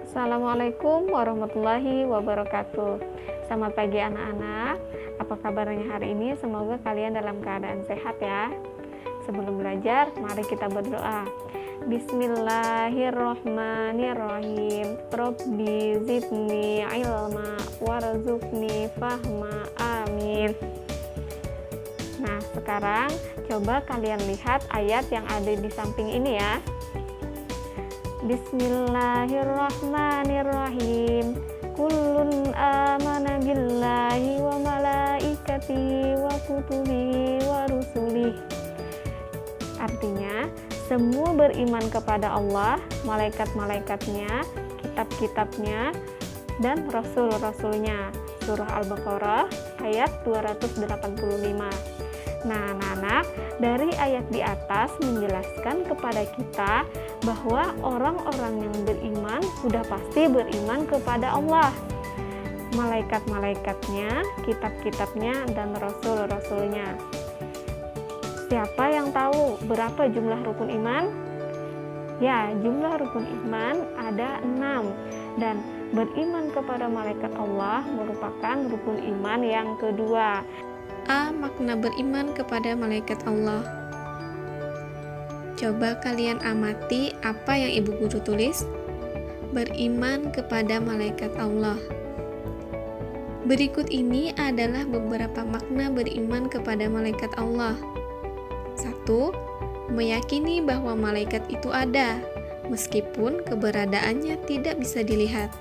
Assalamualaikum warahmatullahi wabarakatuh. Selamat pagi anak-anak. Apa kabarnya hari ini? Semoga kalian dalam keadaan sehat ya. Sebelum belajar, mari kita berdoa. Bismillahirrohmanirrohim. Robbi zidni ilma warzuqni fahma. Amin. Nah, sekarang coba kalian lihat ayat yang ada di samping ini ya. Bismillahirrahmanirrahim. Kullun amana billahi wa malaikatihi wa kutubihi wa rusulih. Artinya, semua beriman kepada Allah, malaikat-malaikatnya, kitab-kitabnya, dan rasul-rasulnya. Surah Al-Baqarah ayat 285. Nah, anak-anak, dari ayat di atas menjelaskan kepada kita bahwa orang-orang yang beriman sudah pasti beriman kepada Allah, malaikat-malaikatnya, kitab-kitabnya, dan rasul-rasulnya. Siapa yang tahu berapa jumlah rukun iman? Ya, jumlah rukun iman ada 6, dan beriman kepada malaikat Allah merupakan rukun iman yang kedua. A. Makna beriman kepada malaikat Allah. Coba kalian amati apa yang ibu guru tulis. Beriman kepada malaikat Allah. Berikut ini adalah beberapa makna beriman kepada malaikat Allah. 1. Meyakini bahwa malaikat itu ada, meskipun keberadaannya tidak bisa dilihat.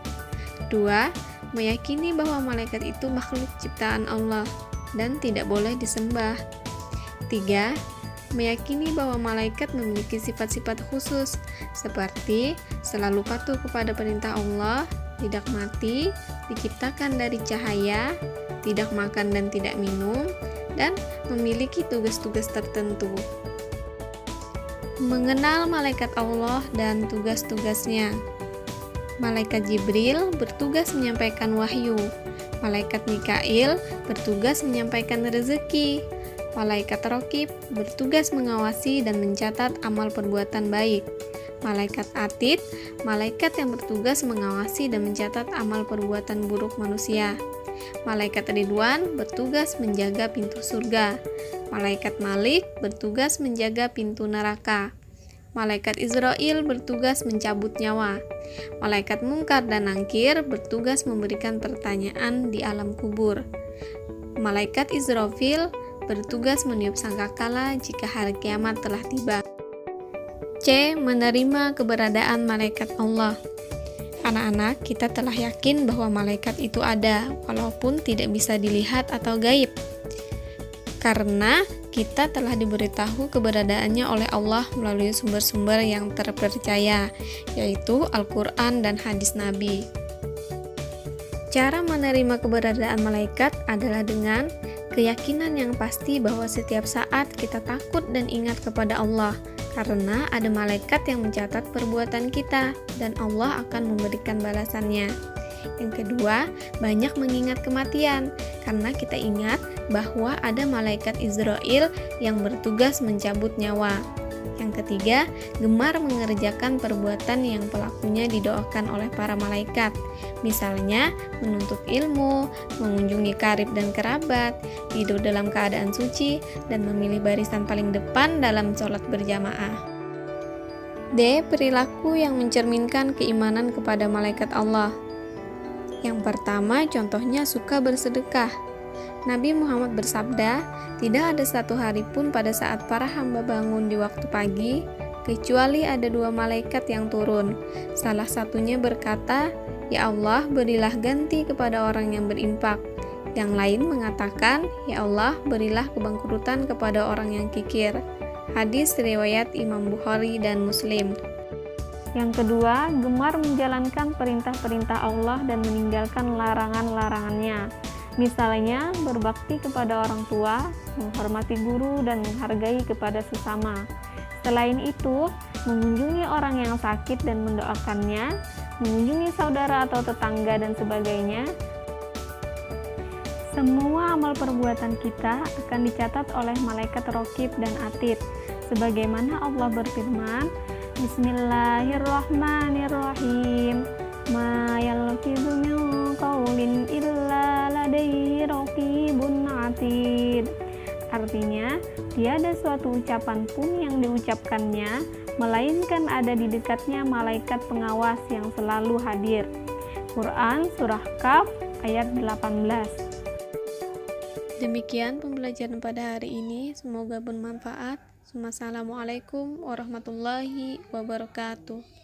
2. Meyakini bahwa malaikat itu makhluk ciptaan Allah dan tidak boleh disembah. 3. Meyakini bahwa malaikat memiliki sifat-sifat khusus seperti selalu patuh kepada perintah Allah, tidak mati, diciptakan dari cahaya, tidak makan dan tidak minum, dan memiliki tugas-tugas tertentu. Mengenal malaikat Allah dan tugas-tugasnya. Malaikat Jibril bertugas menyampaikan wahyu. Malaikat Mikail bertugas menyampaikan rezeki. Malaikat Raqib bertugas mengawasi dan mencatat amal perbuatan baik. Malaikat Atid, malaikat yang bertugas mengawasi dan mencatat amal perbuatan buruk manusia. Malaikat Ridwan bertugas menjaga pintu surga. Malaikat Malik bertugas menjaga pintu neraka. Malaikat Israel bertugas mencabut nyawa. Malaikat Mungkar dan Nangkir bertugas memberikan pertanyaan di alam kubur. Malaikat Israfil bertugas meniup sangkakala jika hari kiamat telah tiba. C. Menerima keberadaan malaikat Allah. Anak-anak, kita telah yakin bahwa malaikat itu ada, walaupun tidak bisa dilihat atau gaib. Karena kita telah diberitahu keberadaannya oleh Allah melalui sumber-sumber yang terpercaya, yaitu Al-Quran dan hadis Nabi. Cara menerima keberadaan malaikat adalah dengan keyakinan yang pasti bahwa setiap saat kita takut dan ingat kepada Allah, karena ada malaikat yang mencatat perbuatan kita, dan Allah akan memberikan balasannya. Yang kedua, banyak mengingat kematian, karena kita ingat bahwa ada malaikat Israel yang bertugas mencabut nyawa. Yang ketiga, gemar mengerjakan perbuatan yang pelakunya didoakan oleh para malaikat, misalnya menuntut ilmu, mengunjungi karib dan kerabat, tidur dalam keadaan suci, dan memilih barisan paling depan dalam sholat berjamaah. D. Perilaku yang mencerminkan keimanan kepada malaikat Allah. Yang pertama, contohnya suka bersedekah. Nabi Muhammad bersabda, tidak ada satu hari pun pada saat para hamba bangun di waktu pagi, kecuali ada 2 malaikat yang turun. Salah satunya berkata, "Ya Allah, berilah ganti kepada orang yang berinfak." Yang lain mengatakan, "Ya Allah, berilah kebangkrutan kepada orang yang kikir." Hadis riwayat Imam Bukhari dan Muslim. Yang kedua, gemar menjalankan perintah-perintah Allah dan meninggalkan larangan-larangannya. Misalnya, berbakti kepada orang tua, menghormati guru, dan menghargai kepada sesama. Selain itu, mengunjungi orang yang sakit dan mendoakannya, mengunjungi saudara atau tetangga, dan sebagainya. Semua amal perbuatan kita akan dicatat oleh malaikat Raqib dan Atid. Sebagaimana Allah berfirman, Bismillahirrahmanirrahim. Artinya, tiada suatu ucapan pun yang diucapkannya, melainkan ada di dekatnya malaikat pengawas yang selalu hadir. Quran Surah Kaf ayat 18. Demikian pembelajaran pada hari ini, semoga bermanfaat. Wassalamualaikum warahmatullahi wabarakatuh.